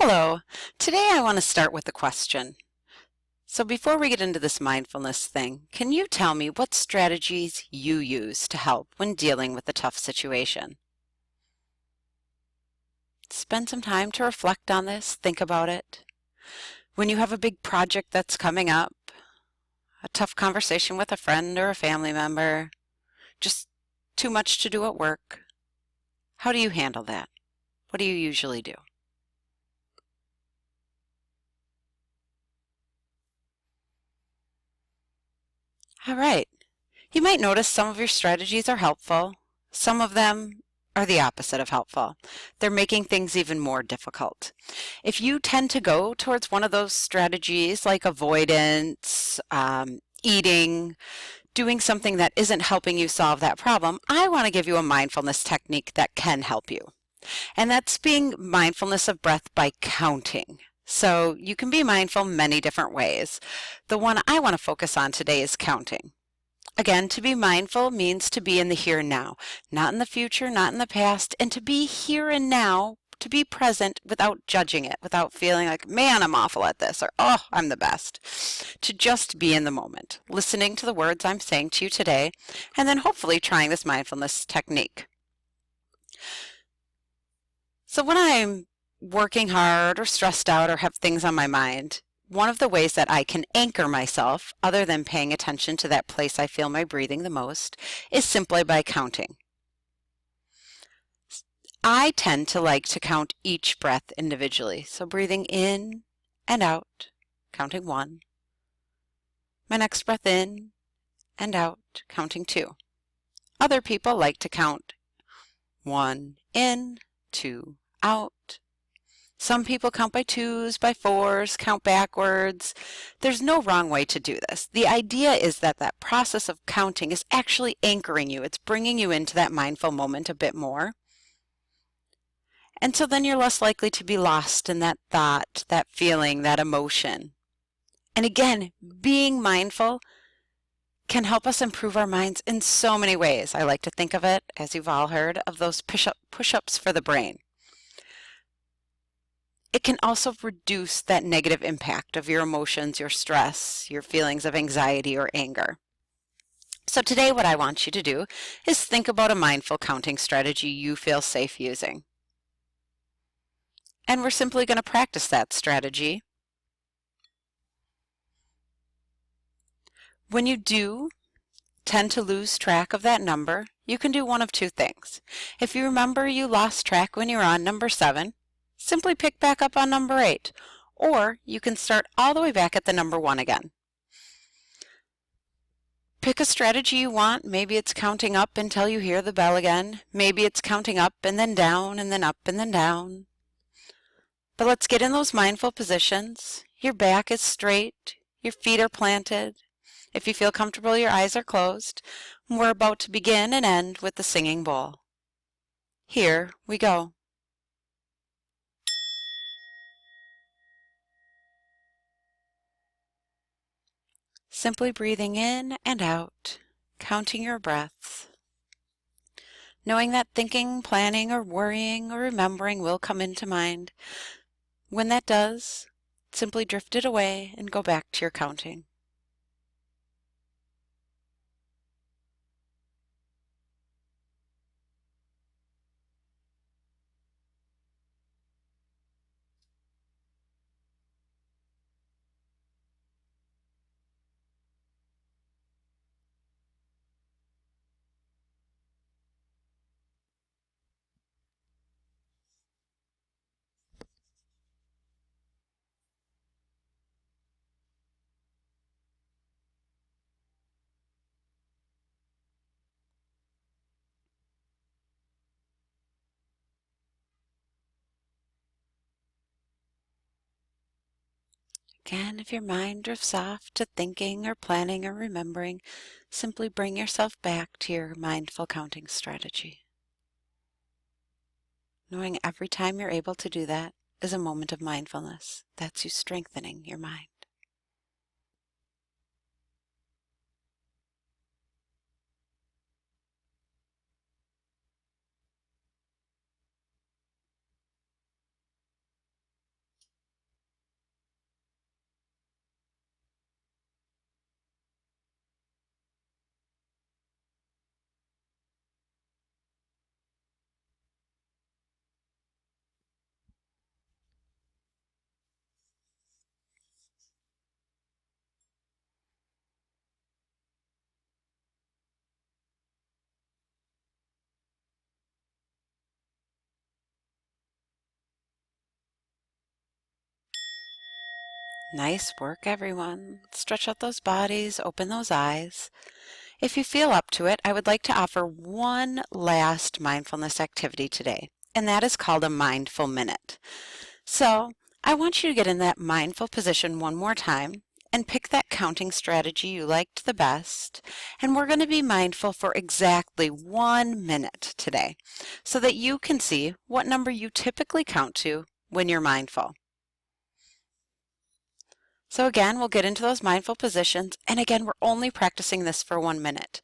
Hello. Today I want to start with a question. So before we get into this mindfulness thing, can you tell me what strategies you use to help when dealing with a tough situation? Spend some time to reflect on this, think about it. When you have a big project that's coming up, a tough conversation with a friend or a family member, just too much to do at work, how do you handle that? What do you usually do? All right. You might notice some of your strategies are helpful. Some of them are the opposite of helpful. They're making things even more difficult. If you tend to go towards one of those strategies like avoidance, eating, doing something that isn't helping you solve that problem, I want to give you a mindfulness technique that can help you. And that's being mindfulness of breath by counting. So you can be mindful many different ways. The one I want to focus on today is counting. Again, to be mindful means to be in the here and now, not in the future, not in the past, and to be here and now, to be present without judging it, without feeling like, man, I'm awful at this, or oh, I'm the best. To just be in the moment, listening to the words I'm saying to you today, and then hopefully trying this mindfulness technique. So when I'm working hard or stressed out or have things on my mind, one of the ways that I can anchor myself, other than paying attention to that place I feel my breathing the most, is simply by counting. I tend to like to count each breath individually. So breathing in and out, counting 1. My next breath in and out, counting 2. Other people like to count 1 in, 2 out. Some people count by 2s, by 4s, count backwards. There's no wrong way to do this. The idea is that that process of counting is actually anchoring you. It's bringing you into that mindful moment a bit more. And so then you're less likely to be lost in that thought, that feeling, that emotion. And again, being mindful can help us improve our minds in so many ways. I like to think of it, as you've all heard, of those push-ups for the brain. It can also reduce that negative impact of your emotions, your stress, your feelings of anxiety or anger. So today what I want you to do is think about a mindful counting strategy you feel safe using. And we're simply going to practice that strategy. When you do tend to lose track of that number, you can do one of two things. If you remember you lost track when you were on number 7, simply pick back up on number 8, or you can start all the way back at the number 1 again. Pick a strategy you want. Maybe it's counting up until you hear the bell again. Maybe it's counting up and then down and then up and then down. But let's get in those mindful positions. Your back is straight. Your feet are planted. If you feel comfortable, your eyes are closed. We're about to begin and end with the singing bowl. Here we go. Simply breathing in and out, counting your breaths. Knowing that thinking, planning, or worrying, or remembering will come into mind. When that does, simply drift it away and go back to your counting. Again, if your mind drifts off to thinking or planning or remembering, simply bring yourself back to your mindful counting strategy. Knowing every time you're able to do that is a moment of mindfulness. That's you strengthening your mind. Nice work, everyone. Stretch out those bodies, open those eyes. If you feel up to it, I would like to offer one last mindfulness activity today, and that is called a mindful minute. So I want you to get in that mindful position one more time and pick that counting strategy you liked the best. And we're going to be mindful for exactly 1 minute today so that you can see what number you typically count to when you're mindful. So again, we'll get into those mindful positions. And again, we're only practicing this for 1 minute.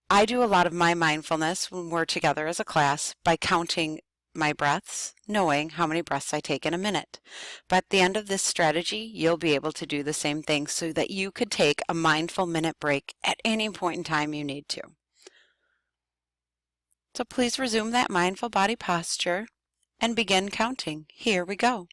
I do a lot of my mindfulness when we're together as a class by counting my breaths, knowing how many breaths I take in a minute. But at the end of this strategy, you'll be able to do the same thing so that you could take a mindful minute break at any point in time you need to. So please resume that mindful body posture and begin counting. Here we go.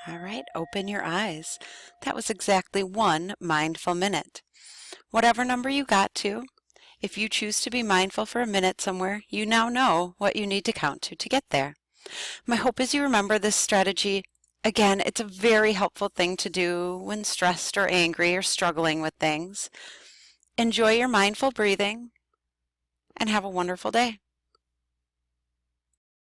All right, open your eyes. That was exactly 1 mindful minute. Whatever number you got to, if you choose to be mindful for a minute somewhere, you now know what you need to count to get there. My hope is you remember this strategy. Again, it's a very helpful thing to do when stressed or angry or struggling with things. Enjoy your mindful breathing and have a wonderful day.